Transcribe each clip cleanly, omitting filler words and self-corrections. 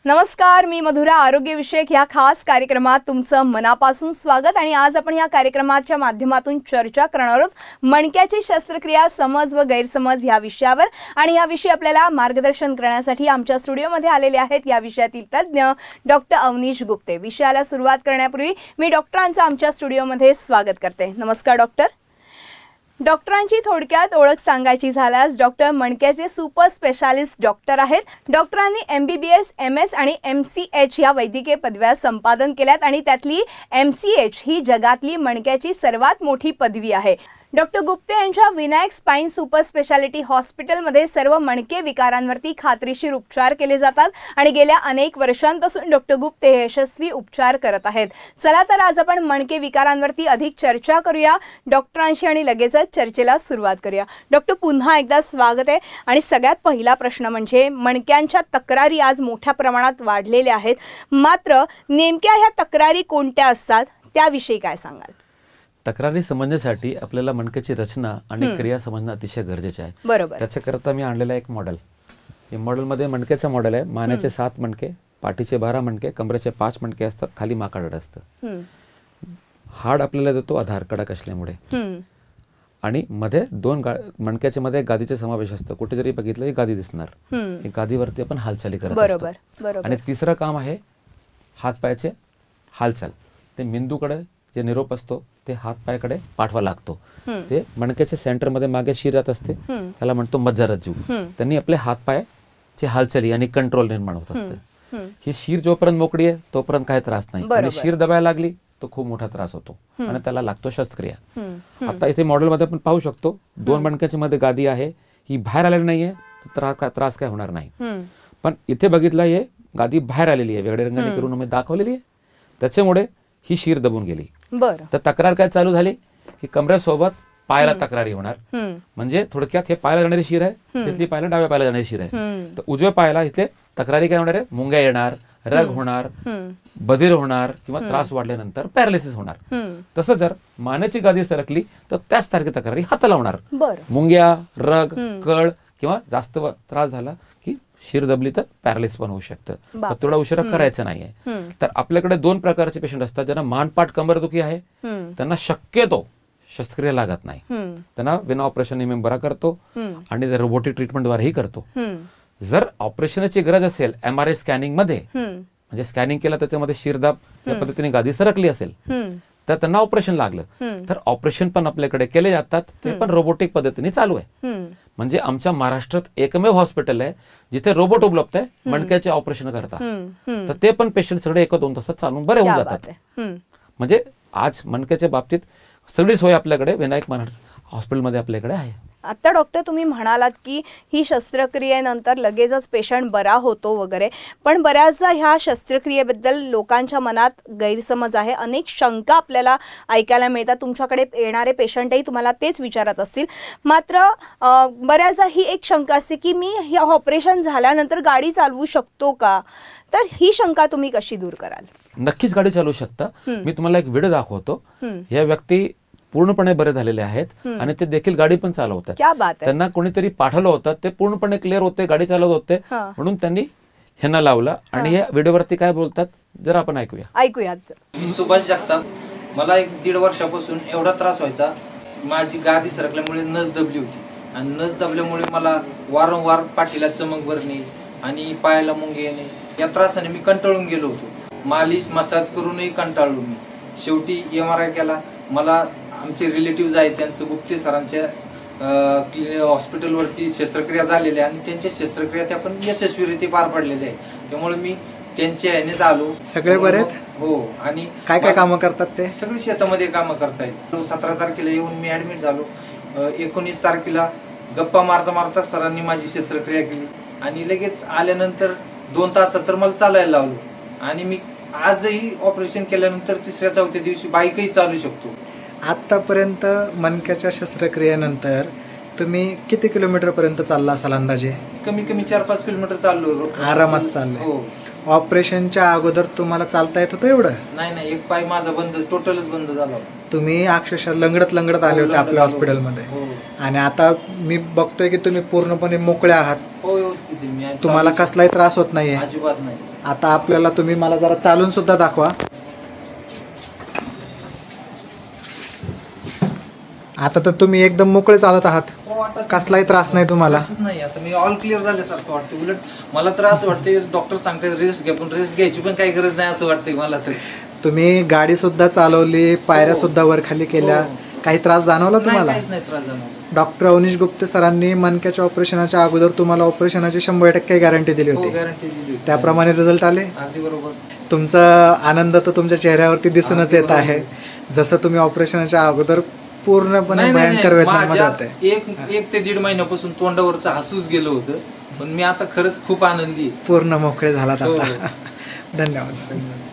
नमस्कार, मी मधुरा. आरोग्यविषयक ह्या खास कार्यक्रमात तुमचं मनापासून स्वागत. आणि आज आपण ह्या कार्यक्रमाच्या माध्यमातून चर्चा करणार आहोत मणक्याची शस्त्रक्रिया, समज व गैरसमज ह्या विषयावर. आणि याविषयी आपल्याला मार्गदर्शन करण्यासाठी आमच्या स्टुडिओमध्ये आलेले आहेत या विषयातील तज्ज्ञ डॉक्टर अवनीश गुप्ते. विषयाला सुरुवात करण्यापूर्वी मी डॉक्टरांचं आमच्या स्टुडिओमध्ये स्वागत करते. नमस्कार डॉक्टर. डॉक्टरांची थोडक्यात ओळख सांगायची झाल्यास डॉक्टर मणक्याचे सुपर स्पेशालिस्ट डॉक्टर आहेत. डॉक्टरांनी MBBS, MS आणि MCH या वैद्यकीय पदव्या संपादन केल्यात आणि त्यातली MCH ही जगातली मणक्याची सर्वात मोठी पदवी आहे. डॉक्टर गुप्ते यांच्या विनायक स्पाइन सुपर स्पेशालिटी हॉस्पिटलमध्ये सर्व मणके विकारांवरती खात्रीशीर उपचार केले जातात आणि गेल्या अनेक वर्षांपासून डॉक्टर गुप्ते हे यशस्वी उपचार करत आहेत. चला तर आज आपण मणके विकारांवरती अधिक चर्चा करूया डॉक्टरांशी आणि लगेचच चर्चेला सुरुवात करूया. डॉक्टर, पुन्हा एकदा स्वागत आहे. आणि सगळ्यात पहिला प्रश्न म्हणजे मणक्यांच्या तक्रारी आज मोठ्या प्रमाणात वाढलेल्या आहेत, मात्र नेमक्या ह्या तक्रारी कोणत्या असतात त्याविषयी काय सांगाल? तक्रारी समजण्यासाठी आपल्याला मणक्याची रचना आणि क्रिया समजणं अतिशय गरजेचे आहे. बरोबर. त्याच्याकरता मी आणलेला एक मॉडेल. हे मॉडेलमध्ये मणक्याचं मॉडेल आहे. मानेचे 7 मणके, पाठीचे 12 मणके, कमरेचे 5 मणके असतात, खाली माकाड असतं. हाड आपल्याला देतो आधार कडक असल्यामुळे. आणि मध्ये 2 मणक्याच्या मध्ये गादीचे समावेश असतं. कुठे जरी बघितलं ही गादी दिसणार. ही गादीवरती आपण हालचाली करत असतो. आणि तिसरं काम आहे हातपायाचे हालचाल. ते मेंदूकडे जे निरोप असतो ते हातपायाकडे पाठवा लागतो. ते मणक्याच्या सेंटर मध्ये मागे शिर जात असते, त्याला म्हणतो मज्जारज्जू. त्यांनी आपले हातपायाची हालचाली आणि कंट्रोल निर्माण होत असते. ही शिर जोपर्यंत मोकळी आहे तोपर्यंत काही त्रास नाही, आणि शिर दबायला लागली तो खूप मोठा त्रास होतो आणि त्याला लागतो शस्त्रक्रिया. आता इथे मॉडेल मध्ये आपण पाहू शकतो 2 मणक्याच्या मध्ये गादी आहे. ही बाहेर आलेली नाहीये तर त्रास काय होणार नाही. पण इथे बघितलं हे गादी बाहेर आलेली आहे, वेगळ्या रंगाने करून आम्ही दाखवलेली आहे. त्याच्यामुळे ही शिर दबून गेली. तर तक्रार काय चालू झाली की कमरेसोबत पायाला तक्रारी होणार. म्हणजे थोडक्यात हे पायाला जाणारी शिर आहे, तिथली पायाला डाव्या पायाला जाणारी शिर आहे. तर उजव्या पायाला इथे तक्रारी काय होणार आहे? मुंग्या येणार, रग होणार, बधीर होणार किंवा त्रास वाढल्यानंतर पॅरालिसिस होणार. तसं जर मानेची गादी सरकली तर त्याच तारखे तक्रारी हाताला होणार. मुंग्या, रग, कळ किंवा जास्त त्रास झाला की शिर दबली तर पॅरालिसिस पण होऊ शकतं. तर थोडा उशिरा करायचं नाहीये. तर आपल्याकडे 2 प्रकारचे पेशंट असतात. ज्यांना मानपाट कंबरदुखी आहे त्यांना शक्यतो शस्त्रक्रिया लागत नाही, त्यांना विना ऑपरेशन मी बरा करतो आणि रोबोटिक ट्रीटमेंटद्वारेही करतो. जर ऑपरेशनची गरज असेल MRI स्कॅनिंग मध्ये, म्हणजे स्कॅनिंग केलं त्याच्यामध्ये शिरदाब या पद्धतीने गादी सरकली असेल तर त्यांना ऑपरेशन लागलं तर ऑपरेशन पण आपल्याकडे केले जातात. ते पण रोबोटिक पद्धतीने चालू आहे. म्हणजे आमच्या महाराष्ट्रात एकमेव हॉस्पिटल आहे जिथे रोबोट उपलब्ध आहे मणक्याचे ऑपरेशन करता. तर ते पण पेशंट सगळे 1-2 तासात चालून बरे होऊन जातात. म्हणजे आज मणक्याच्या बाबतीत सगळी सोय आपल्याकडे विनायक हॉस्पिटलमध्ये आपल्याकडे आहे. आता डॉक्टर, तुम्ही म्हणालात की ही शस्त्रक्रियेनंतर लगेचच पेशंट बरा होतो वगैरे, पण बऱ्याचदा ह्या शस्त्रक्रियेबद्दल लोकांच्या मनात गैरसमज आहे, अनेक शंका आपल्याला ऐकायला मिळतात. तुमच्याकडे येणारे पेशंटही तुम्हाला तेच विचारत असतील. मात्र बऱ्याचदा ही एक शंका असते की मी हे ऑपरेशन झाल्यानंतर गाडी चालवू शकतो का? तर ही शंका तुम्ही कशी दूर कराल? नक्कीच गाडी चालवू शकता. मी तुम्हाला एक व्हिडिओ दाखवतो. या व्यक्ती पूर्णपणे बरे झालेले आहेत आणि ते देखील गाडी पण चालवतात. त्यांना कोणीतरी पाठवलं होतं, ते पूर्णपणे क्लिअर होते, गाडी चालवत होते, म्हणून त्यांनी ह्यांना लावला. आणि या व्हिडिओवरती काय बोलतात जरा आपण ऐकूयात. मी सुभाष जगताप. मला 1-1.5 वर्षापासून एवढा त्रास व्हायचा. माझी गादी सरकल्यामुळे नस दबली होती आणि नस दबल्यामुळे मला वारंवार पाठीला चमक भरणे आणि पायाला मुंगे येणे, या त्रासाने मी कंटाळून गेलो होतो. मालिश मसाज करूनही कंटाळलो मी. शेवटी MRI केला. मला आमचे रिलेटिव्ह आहेत त्यांचं गुप्ते सरांच्या हॉस्पिटलवरती शस्त्रक्रिया झालेल्या आणि त्यांच्या शस्त्रक्रिया त्या पण यशस्वीरित्या पार पडलेल्या आहे. त्यामुळे मी त्यांच्या ह्यानेच आलो. सगळे बरे? हो. आणि काय कामं करतात ते? सगळी शेतामध्ये कामं करतायत. 17 तारखेला येऊन मी ऍडमिट झालो. 19 तारखेला गप्पा मारता मारता सरांनी माझी शस्त्रक्रिया केली आणि लगेच आल्यानंतर 2 तासात तर मला चालायला लावलं. आणि मी आजही ऑपरेशन केल्यानंतर 3-4 दिवशी बाईकही चालू शकतो. आतापर्यंत मणक्याच्या शस्त्रक्रियेनंतर तुम्ही किती किलोमीटर पर्यंत चालला असाल अंदाजे? कमी 4-5 किलोमीटर चाललो. आरामात चाललो. हो. ऑपरेशनच्या अगोदर तुम्हाला चालता येत होतं एवढं? नाही, एक पाय माझा बंद, टोटलच बंद झाला. तुम्ही अक्षरशः लंगडत आले होते आपल्या हॉस्पिटलमध्ये. आणि आता मी बघतोय की तुम्ही पूर्णपणे मोकळे आहात. हो, व्यवस्थित आहे मी. तुम्हाला चालू कसलाही त्रास होत नाहीये. अजिबात नाही. आता आपल्याला तुम्ही मला जरा चालून सुद्धा दाखवा. आता तर तुम्ही एकदम मोकळे चालत आहात. हो, आता कसलाही त्रास नाही तुम्हाला. त्रासच नाही. आता मी ऑल क्लिअर झाल्यासारखं वाटतं. उलट मला त्रास वाटते, डॉक्टर सांगते रेस्ट घ्या, पण रेस्ट घ्यायची पण काही गरज नाही असं वाटतंय मला तर. तुम्ही गाडी सुद्धा चालवली, पायऱ्या सुद्धा वर खाली केल्या, काही त्रास जाणवला तुम्हाला? काहीच नाही त्रास जाणवला. डॉक्टर अवनीश गुप्ते सरांनी मणक्याच्या ऑपरेशनाच्या अगोदर तुम्हाला ऑपरेशनाची 100% गॅरंटी दिली हो, होती. गॅरंटी दिली होती. त्याप्रमाणे रिझल्ट आले. अगदी बरोबर. तुमचा आनंद तर तुमच्या चेहऱ्यावरती दिसूनच येत आहे. जसं तुम्ही ऑपरेशनाच्या अगोदर पूर्णपणे भयंकर वेदनांमध्ये होते. एक 1 ते 1.5 महिन्यापासून तोंडावरचं हसूच गेलं होतं, पण मी आता खरंच खूप आनंदी आहे. पूर्ण मोकळे झालात हो. आता. धन्यवाद.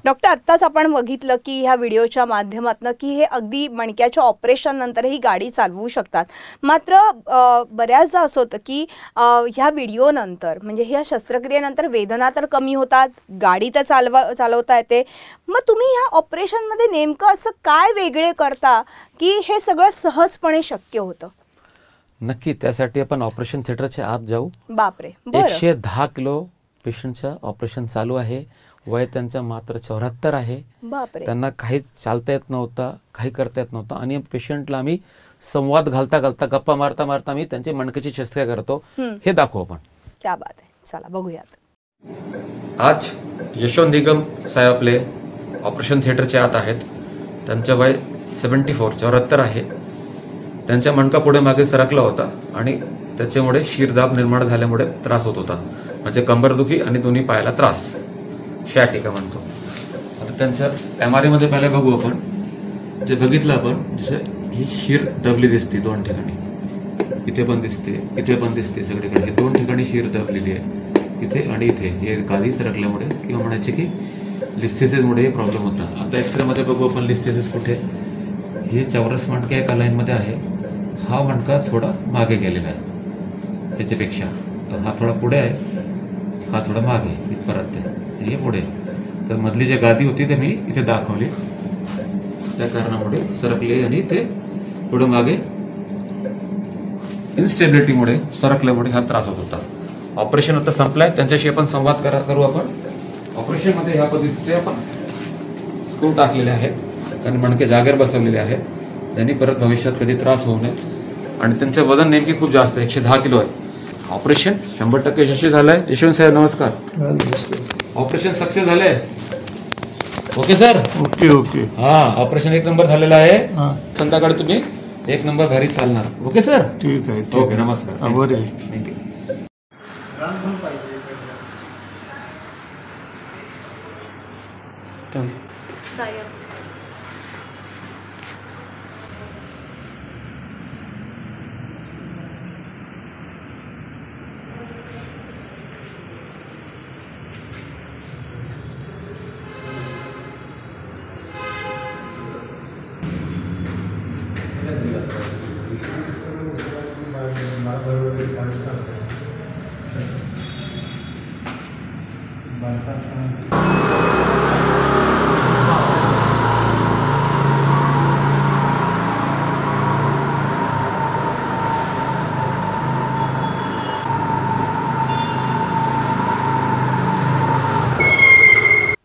डॉक्टर, आत्ताच आपण बघितलं की ह्या व्हिडिओच्या माध्यमातून की हे अगदी मणक्याच्या ऑपरेशन नंतरही गाडी चालवू शकतात. मात्र बऱ्याचदा असं होतं की ह्या व्हिडिओनंतर म्हणजे ह्या शस्त्रक्रियेनंतर वेदना तर कमी होतात, गाडी तर चालवता येते. मग तुम्ही ह्या ऑपरेशनमध्ये नेमकं असं काय वेगळे करता की हे सगळं सहजपणे शक्य होतं? नक्की, त्यासाठी आपण ऑपरेशन थिएटरच्या आत जाऊ. बापरे, बरं. 110 किलो पेशंटचं ऑपरेशन चालू आहे. वय त्यांचं मात्र 74 आहे. बापरे. त्यांना काहीच चालता येत नव्हतं, काही करता येत नव्हतं. आणि पेशंटला आम्ही संवाद घालता घालता, गप्पा मारता मारता मी त्यांची मणक्याची शस्त्रक्रिया करतो. हे दाखवू आपण. क्या बात आहे. चला बघूयात. आज यशवंत निगम साहेब आपले ऑपरेशन थिएटरच्या आत आहेत. त्यांचं वय 74 आहे. त्यांच्या मणका पुढे मागे सरकला होता आणि त्याच्यामुळे शिरदाब निर्माण झाल्यामुळे त्रास होत होता. म्हणजे कंबरदुखी आणि दोन्ही पायाला त्रास, शॅटिका म्हणतो. आता त्यांचं MRI मध्ये पहिले बघू आपण. जे बघितलं आपण, जसं ही शिर दबली दिसते 2 ठिकाणी. इथे पण दिसते, इथे पण दिसते, सगळीकडे हे 2 ठिकाणी शिर दबलेली आहे, इथे आणि इथे. हे गादी सरकल्यामुळे किंवा म्हणायचे की लिस्थेसिसमुळे हे प्रॉब्लेम होता. आता एक्सरे मध्ये बघू आपण लिस्थेसिस कुठे. हे चौरस मणका एका लाईनमध्ये आहे. हा मणका थोडा मागे गेलेला आहे त्याच्यापेक्षा. तर हा थोडा पुढे आहे, हा थोडा मागे इथपर्यंत आहे, हे पुढे. तर मधली जी गादी होती ते मी इथे दाखवली, त्या कारणामुळे सरकले आणि ते पुढे मागे इन्स्टेबिलिटीमुळे सरकल्यामुळे हा त्रास होत होता. ऑपरेशन आता संपलाय, त्यांच्याशी आपण संवाद करू आपण. ऑपरेशन मध्ये ह्या पद्धतीचे आपण स्क्रू टाकलेले आहेत आणि मणके जागेवर बसवलेले आहेत, त्यांनी परत भविष्यात कधी त्रास होऊ नये. आणि त्यांचं वजन नेमकी खूप जास्त आहे, 110 किलो आहे. ऑपरेशन 100% यशस्वी झालंय. यशवंत साहेब नमस्कार. ऑपरेशन सक्सेस झालंय. Okay sir. Okay okay. हा, ऑपरेशन 1 नंबर झालेलं आहे. संध्याकाळी तुम्ही 1 नंबर घरी चालणार. Okay sir. ठीक आहे. ओके, नमस्कार. बरं आहे. थँक्यू.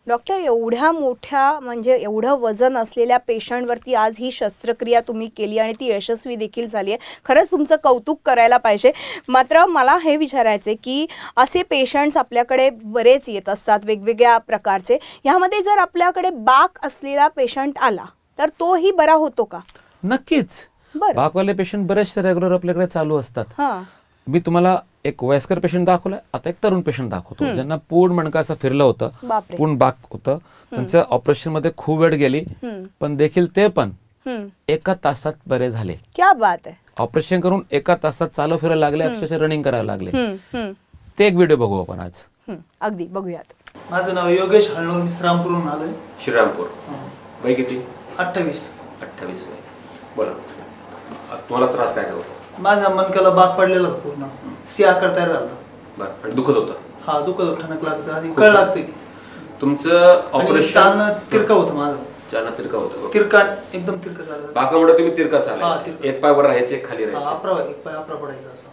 डॉक्टर, एवढ्या मोठ्या म्हणजे एवढं वजन असलेल्या पेशंटवरती आज ही शस्त्रक्रिया तुम्ही केली आणि ती यशस्वी देखील झाली आहे. खरंच तुमचं कौतुक करायला पाहिजे. मात्र मला हे विचारायचं आहे की असे पेशंट्स आपल्याकडे बरेच येत असतात वेगवेगळ्या प्रकारचे. ह्यामध्ये जर आपल्याकडे बाक असलेला पेशंट आला तर तोही बरा होतो का? नक्कीच. बाकवाले पेशंट बरेचसे रेग्युलर आपल्याकडे चालू असतात. हां. मी तुम्हाला एक वयस्कर पेशंट दाखवलाय, आता एक तरुण पेशंट दाखवतो ज्यांना पूर्ण मणका असं फिरलं होतं, पूर्ण बाक होतं. त्यांचं ऑपरेशन मध्ये खूप वेळ गेली, पण देखील ते पण 1 तासात बरे झाले. क्या बात आहे. ऑपरेशन करून 1 तासात चालू फिरायला लागले, अक्षरशः रनिंग करायला लागले. ते एक व्हिडिओ बघू आपण आज. अगदी बघूयात. माझं नाव योगेश हळणूर, मी श्रीरामपूरहून आलोय. श्रीरामपूर. वय किती? 28. 28 वय. बोला, तुम्हाला त्रास काय होतो? माझ्या मनक्याला बाग पडलेला होता पूर्ण सी आकार तयार झाला होता. बरं आणि दुखत होतं. हा दुखत होतं, ठणक लागतं आणि कळ लागते. तुमचं आणि ऑपरेशन चालणं तिरका होतं माझं. चालणं तिरका होतं. तिरका एकदम तिरका चाललं. बाकामुळे तुम्ही तिरका हा, चालायचे, तिरका. एक पाय वर राहायचे, एक खाली हा, राहायचे. एक पाय अपरा पडायचा असा.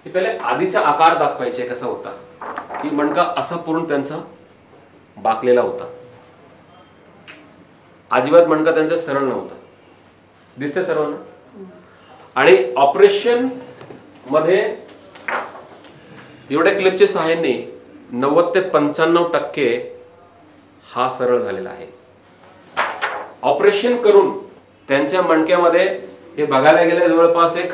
हे पहिले आधीचा आकार दाखवायचे कसा होता की मणका असा पूर्ण त्यांचा बाकलेला होता. अजिबात मणका त्यांचा सरळ नव्हता. दिसते सर्वांना. आणि ऑपरेशन मध्ये एवढ्या क्लिपच्या सहाय्याने 90 ते 95% हा सरळ झालेला आहे. ऑपरेशन करून त्यांच्या मणक्यामध्ये हे बघायला गेले जवळपास एक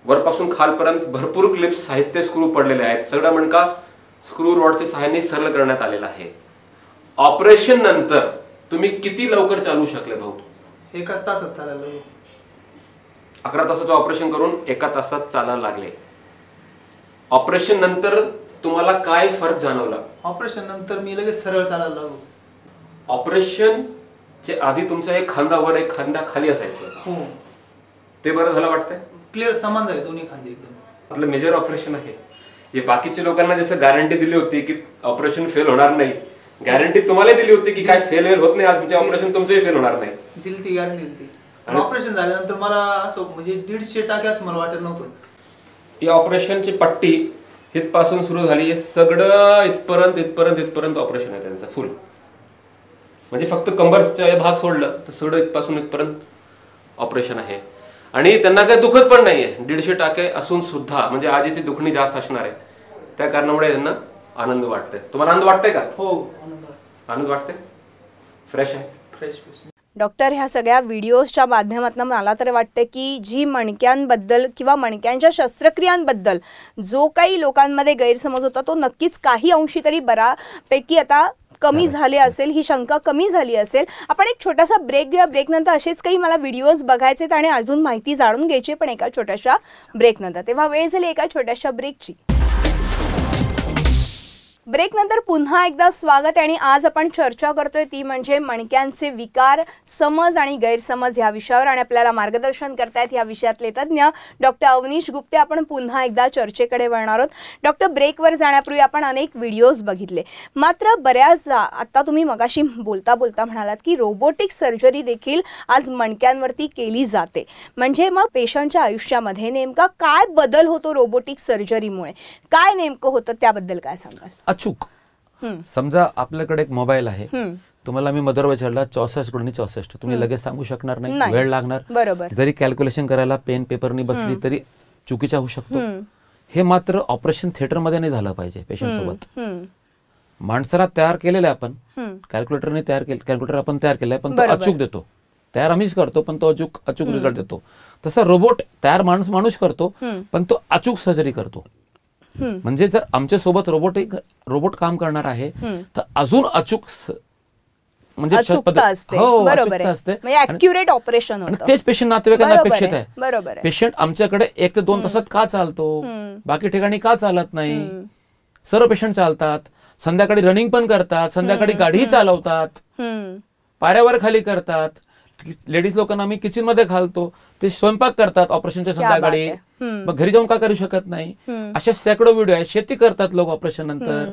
वरपासून खालपर्यंत भरपूर क्लिप्स साहित्य स्क्रू पडलेले आहेत. सगळा मणका स्क्रू रॉडच्या सहाय्याने सरळ करण्यात आलेला आहे. ऑपरेशन नंतर तुम्ही किती लवकर चालू शकले भाऊ? 1 तासात चालायला. 11 तासाचं ऑपरेशन करून 1 तासात चालायला लागले. ऑपरेशन नंतर तुम्हाला काय फरक जाणवला? ऑपरेशन नंतर मी लगेच सरळ चालायला लागलो. ऑपरेशन चे आधी तुमचा एक खांदा वर एक खांदा खाली असायचं. हो. ते बरं झालं वाटतंय? क्लिअर समान झाले दोन्ही खांदे एकदम. आपलं मेजर ऑपरेशन आहे. जे बाकीच्या लोकांना जसं गॅरंटी दिली होती की ऑपरेशन फेल होणार नाही, गॅरंटी तुम्हाला दिली होती की काय फेल होत नाही, आज तुमचे ऑपरेशन तुमचंही फेल होणार नाही. दिली ती गॅरंटी दिली. ऑपरेशन झाल्यानंतर मला असं म्हणजे 150 टाके असं मला वाटत नव्हतं. या ऑपरेशनची पट्टी इथपासून सुरू झाली, हे सगळं इथपर्यंत ऑपरेशन आहे त्यांचं फुल. म्हणजे फक्त कंबरचा हे भाग सोडलं तर सगळं इथपासून इथपर्यंत ऑपरेशन आहे. आणि त्यांना काही दुखत पण नाहीये. 150 टाके असून सुद्धा, म्हणजे आधी ती दुखणी जास्त असणार आहे, त्या कारणामुळे त्यांना आनंद वाटतंय. तुम्हाला आनंद वाटतंय का? हो, आनंद वाटतंय. फ्रेश आहे. फ्रेश. डॉक्टर, ह्या सगळ्या व्हिडिओजच्या माध्यमातून मला तर वाटतं की जी मणक्यांबद्दल किंवा मणक्यांच्या शस्त्रक्रियांबद्दल जो काही लोकांमध्ये गैरसमज होता तो नक्कीच काही अंशी तरी बऱ्यापैकी आता कमी झाले असेल, ही शंका कमी झाली असेल. आपण एक छोटासा ब्रेक घेऊया. ब्रेकनंतर असेच काही मला व्हिडिओज बघायचे आणि अजून माहिती जाणून घ्यायची, पण एका छोट्याशा ब्रेकनंतर. तेव्हा वेळ झाली एका छोट्याशा ब्रेकची. ब्रेक नंतर पुन्हा एकदा स्वागत आहे. आणि आज आपण चर्चा करतोय ती म्हणजे मणक्यांचे विकार, समज आणि गैरसमज या विषयावर. आणि आपल्याला मार्गदर्शन करतायत या विषयातले तज्ज्ञ डॉक्टर अवनीश गुप्ते. आपण पुन्हा एकदा चर्चेकडे वळणार आहोत. डॉक्टर, ब्रेकवर जाण्यापूर्वी आपण अनेक व्हिडिओज बघितले, मात्र बऱ्याचदा आता तुम्ही मगाशी बोलता म्हणालात की रोबोटिक सर्जरी देखील आज मणक्यांवरती केली जाते. म्हणजे मग पेशंटच्या आयुष्यामध्ये नेमका काय बदल होतो रोबोटिक सर्जरीमुळे? काय नेमकं होतं त्याबद्दल काय सांगाल? अचूक. समजा आपल्याकडे एक मोबाईल आहे, तुम्हाला मी मदर विचारला 64x64, तुम्ही लगेच सांगू शकणार नाही, वेळ लागणार. बरोबर. जरी कॅल्क्युलेशन करायला पेन पेपरनी बसली तरी चुकीचा होऊ शकतो. हे मात्र ऑपरेशन थिएटर मध्ये नाही झालं पाहिजे. पेशंट सोबत माणसाला तयार केलेलं आहे आपण, कॅल्क्युलेटरने तयार केलं, कॅल्क्युलेटर आपण तयार केलंय, पण तो अचूक देतो. तयार आम्हीच करतो पण तो अचूक रिझल्ट देतो. तसा रोबोट तयार माणूस करतो पण तो अचूक सर्जरी करतो. म्हणजे जर आमच्या सोबत रोबोट काम करणार आहे तर अजून अचूक म्हणजे ऑपरेशन. तेच पेशंट नातेवाईकांना अपेक्षित आहे. पेशंट आमच्याकडे 1 ते 2 तासात का चालतो, बाकी ठिकाणी का चालत नाही? सर्व पेशंट चालतात, संध्याकाळी रनिंग पण करतात, संध्याकाळी गाडीही चालवतात, पाऱ्यावर खाली करतात. लेडीज लोकांना आम्ही किचन मध्ये घालतो, ते स्वयंपाक करतात ऑपरेशनच्या संध्याकाळी. मग घरी जाऊन का करू शकत नाही? अशा शेकडो व्हिडिओ आहेत. शेती करतात लोक ऑपरेशन नंतर,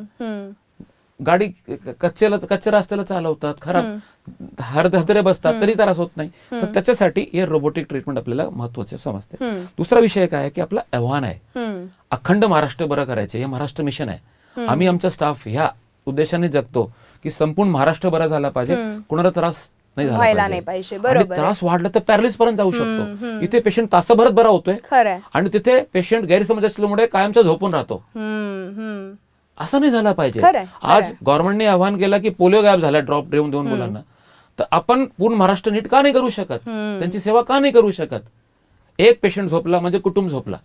गाडी कच्च्या रस्त्याला चालवतात, खराब हरदरे बसतात तरी त्रास होत नाही. तर त्याच्यासाठी हे रोबोटिक ट्रीटमेंट आपल्याला महत्वाचे समजते. दुसरा विषय काय आहे की आपला आव्हान आहे अखंड महाराष्ट्र बरं करायचे. हे महाराष्ट्र मिशन आहे. आम्ही आमचा स्टाफ ह्या उद्देशाने जगतो की संपूर्ण महाराष्ट्र बरं झाला पाहिजे, कोणाला त्रास नाही पाहिजे. त्रास वाढला तर पॅरालिस पर्यंत जाऊ शकतो. इथे पेशंट तासाभरात बरा होतोय आणि तिथे पेशंट गैरसमज असल्यामुळे कायमचा झोपून राहतो. असं नाही झालं पाहिजे. आज गव्हर्नमेंटने आवाहन केलं की पोलिओ गायब झाला ड्रॉप देऊन मुलांना, तर आपण पूर्ण महाराष्ट्र नीट का नाही करू शकत? त्यांची सेवा का नाही करू शकत? एक पेशंट झोपला म्हणजे कुटुंब झोपला,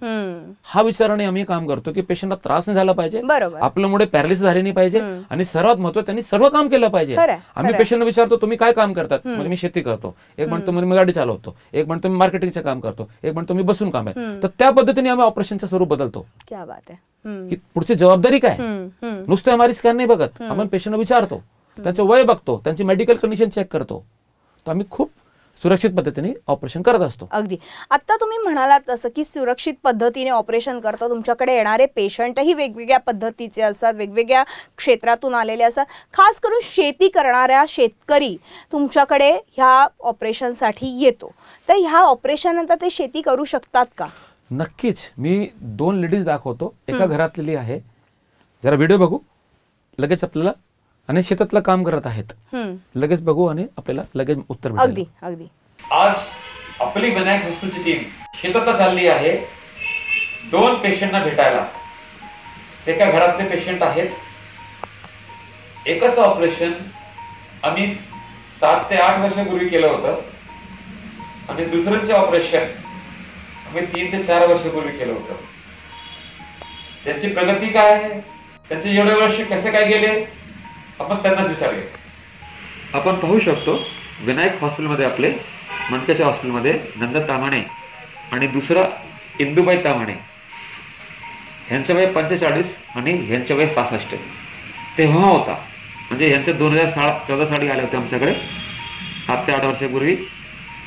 हा विचाराने आम्ही काम करतो की पेशंटला त्रास नाही झाला पाहिजे, आपल्यामुळे पॅरालिसिस झाली नाही पाहिजे, आणि सर्वात महत्त्वाचं त्यांनी सर्व काम केलं पाहिजे. आम्ही पेशंटला विचारतो तुम्ही काय काम करतात, म्हणजे मी शेती करतो, एक म्हणतो मी गाडी चालवतो, एक म्हणतो मी मार्केटिंगचं काम करतो, एक म्हणतो मी बसून काम आहे. तर त्या पद्धतीने आम्ही ऑपरेशनचं स्वरूप बदलतो. क्या बात आहे. की पुढची जबाबदारी काय? नुसतं एमआरआय स्कॅन नाही बघत, आपण पेशंटला विचारतो, त्यांचं वय बघतो, त्यांची मेडिकल कंडिशन चेक करतो. तर आम्ही खूप सुरक्षित पद्धतीने ऑपरेशन करत असतो. अगदी. आता तुम्ही म्हणालात तसं की सुरक्षित पद्धतीने ऑपरेशन करतो. तुमच्याकडे येणारे पेशंटही वेगवेगळ्या पद्धतीचे असतात, वेगवेगळ्या क्षेत्रातून आलेले असतात. खास करून शेती करणाऱ्या शेतकरी तुमच्याकडे ह्या ऑपरेशनसाठी येतो, तर ह्या ऑपरेशन नंतर ते शेती करू शकतात का? नक्कीच. मी 2 लेडीज दाखवतो. एका घरातली आहे, जरा व्हिडिओ बघू, लगेच आपल्याला, आणि शेतातलं काम करत आहेत, लगेच बघू आणि आपल्याला लगेच उत्तर भेटेल. अगदी अगदी. आज आपली विनायक हॉस्पिटलची टीम शेतात चालली आहे 2 पेशंटना भेटायला. एका घरातले पेशंट आहेत. एकच ऑपरेशन आम्ही 7 ते 8 वर्षापूर्वी केलं होतं आणि दुसऱ्यांचे ऑपरेशन आम्ही 3 ते 4 वर्षापूर्वी केलं होतं. त्यांची प्रगती काय आहे, त्यांचे एवढे वर्ष कसे काय गेले, आपण त्यांनाच विचारूया. आपण पाहू शकतो विनायक हॉस्पिटलमध्ये, आपले मणक्याच्या हॉस्पिटलमध्ये नंदा तामाणे आणि दुसरा इंदुबाई तामाणे, ह्यांचं वय 45 आणि ह्यांचं वय 66 तेव्हा होता. म्हणजे ह्यांचे 2014 साली आले होते आमच्याकडे 7 ते 8 वर्षापूर्वी.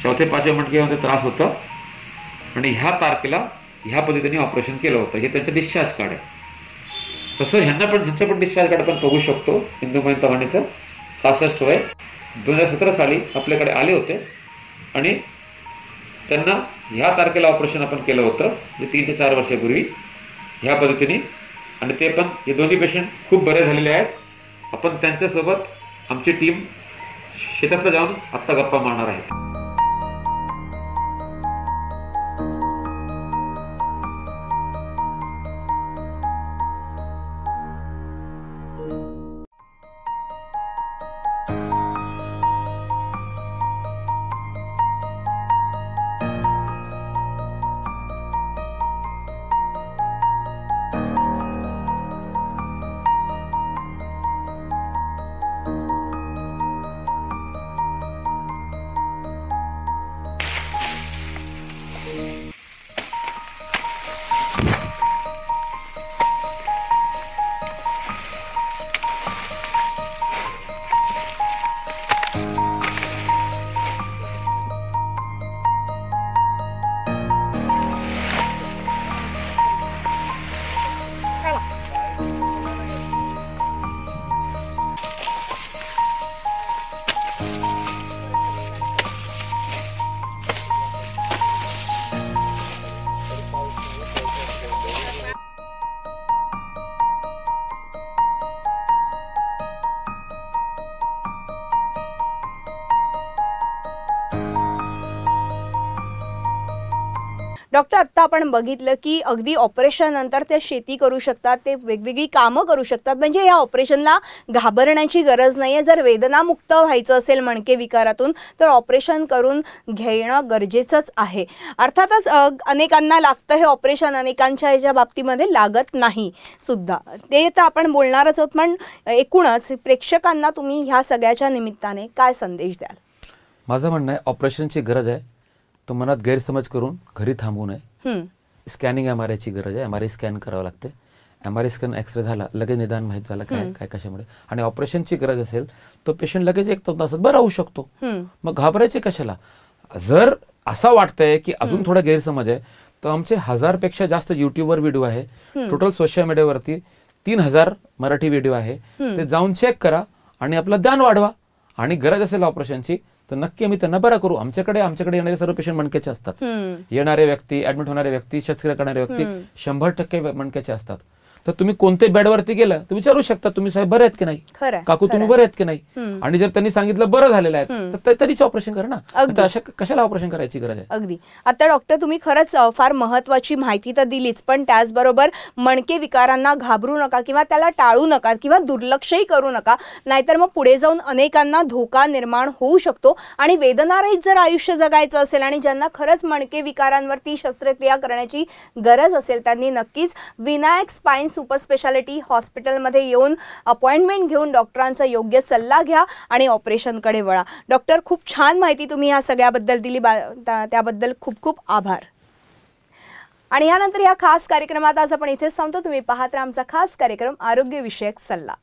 4थे 5वे मणक्यामध्ये त्रास होता आणि ह्या तारखेला ह्या पद्धतीने ऑपरेशन केलं होतं. हे त्यांचं डिस्चार्ज कार्ड आहे. तसं ह्यांचं पण डिस्चार्ज कार्ड आपण बघू शकतो. इंदुबाई तामाणेचं 66 वय, 2017 साली आपल्याकडे आले होते आणि त्यांना ह्या तारखेला ऑपरेशन आपण केलं होतं, म्हणजे 3 ते 4 वर्षापूर्वी ह्या पद्धतीने. आणि ते पण, हे दोन्ही पेशंट खूप बरे झालेले आहेत. आपण त्यांच्यासोबत आमची टीम शेतातला जाऊन आत्ता गप्पा मारणार आहे. डॉक्टर, आत्ता आपण बघितलं की अगदी ऑपरेशन नंतर ते शेती करू शकतात, ते वेगवेगळी कामं करू शकतात. म्हणजे या ऑपरेशनला घाबरण्याची गरज नाही आहे. जर वेदनामुक्त व्हायचं असेल मणके विकारातून तर ऑपरेशन करून घेणं गरजेचंच आहे. अर्थातच अनेकांना लागतं हे ऑपरेशन, अनेकांच्या ह्याच्या बाबतीमध्ये लागत नाही सुद्धा, ते तर आपण बोलणारच आहोत. पण एकूणच प्रेक्षकांना तुम्ही ह्या सगळ्याच्या निमित्ताने काय संदेश द्याल? माझं म्हणणं आहे, ऑपरेशनची गरज आहे, तो मनात गैरसमज करून घरी थांबू नये. स्कॅनिंग MRI ची गरज आहे. MRI स्कॅन करावं लागते. MRI स्कॅन, एक्सरे झाला, लगेच निदान माहीत झालं काय काय कशामुळे. आणि ऑपरेशनची गरज असेल तो पेशंट लगेच 1-2 तासात बरा होऊ शकतो. मग घाबरायचे कशाला? जर असं वाटतंय की अजून थोडा गैरसमज आहे, तर आमचे 1000 पेक्षा जास्त युट्यूबवर व्हिडिओ आहे. टोटल सोशल मीडियावरती 3000 मराठी व्हिडिओ आहे. ते जाऊन चेक करा आणि आपलं ज्ञान वाढवा. आणि गरज असेल ऑपरेशनची तर नक्की आम्ही त्यांना बरा करू. आमच्याकडे येणारे सर्व पेशंट मणक्याचे असतात. येणारे व्यक्ती, ऍडमिट होणारे व्यक्ती, शस्त्रक्रिया करणारे व्यक्ती 100% मणक्याचे असतात. तर तुम्ही कोणत्या बेडवरती गेलं तर विचारू शकता, तुम्ही साहेब बरे आहेत की नाही, काकू तुम्ही बरे आहेत की नाही. आणि जर त्यांनी सांगितलं बरं झालेलं आहे तर तरीच ऑपरेशन करा ना. अशा कशाला ऑपरेशन करायची गरज आहे? अगदी. आता डॉक्टर, तुम्ही खरंच फार महत्वाची माहिती तर दिलीच, पण त्याचबरोबर मणके विकारांना घाबरू नका किंवा त्याला टाळू नका किंवा दुर्लक्षही करू नका, नाहीतर मग पुढे जाऊन अनेकांना धोका निर्माण होऊ शकतो. आणि वेदनारहित जर आयुष्य जगायचं असेल आणि ज्यांना खरंच मणके विकारांवरती शस्त्रक्रिया करण्याची गरज असेल त्यांनी नक्कीच विनायक स्पाइन सुपर स्पेशालिटी हॉस्पिटलमध्ये येऊन अपॉइंटमेंट घेऊन डॉक्टरांचा योग्य सल्ला घ्या आणि ऑपरेशनकडे वळा. डॉक्टर, खूप छान माहिती तुम्ही या सगळ्याबद्दल दिली, त्याबद्दल खूप खूप आभार. आणि यानंतर या खास कार्यक्रमात आज आपण इथेच थांबतो. तुम्ही पाहत राहा आमचा खास कार्यक्रम आरोग्यविषयक सल्ला.